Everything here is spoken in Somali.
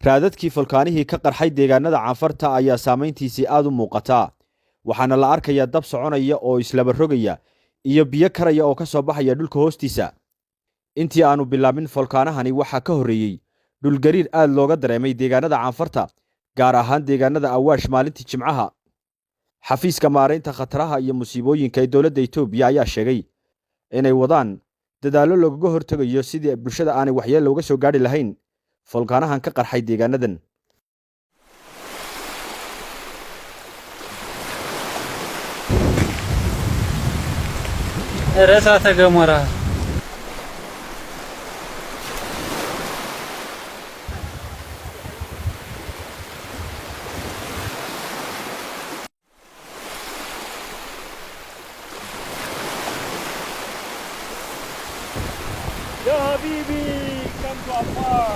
raadadkii folkaanihii ka qarxay deegaanada Canfarta ayaa saameyntiisii aad u muuqata waxaana la arkayaa dab soconaya oo islaba rogaya iyo biyo karaya oo ka soo baxaya dhulka hoostiisa intii aanu bilaabin folkaanahani waxa ka horeeyay dhul gariir aad looga dareemay deegaanada Canfarta gaar ahaan deegaanada Awaash maalintii Jimcaha xafiiska maareynta khataraha iyo musiibooyinka ee dawladda Itoobiya ayaa sheegay inay wadaan dadaalo looga hortagayo sidii bulshada aanay waxyeello uga soo gaari lahayn folkaanahan ka qarxay deegaanadan رسالة جمرة يا حبيبي كم تو عفار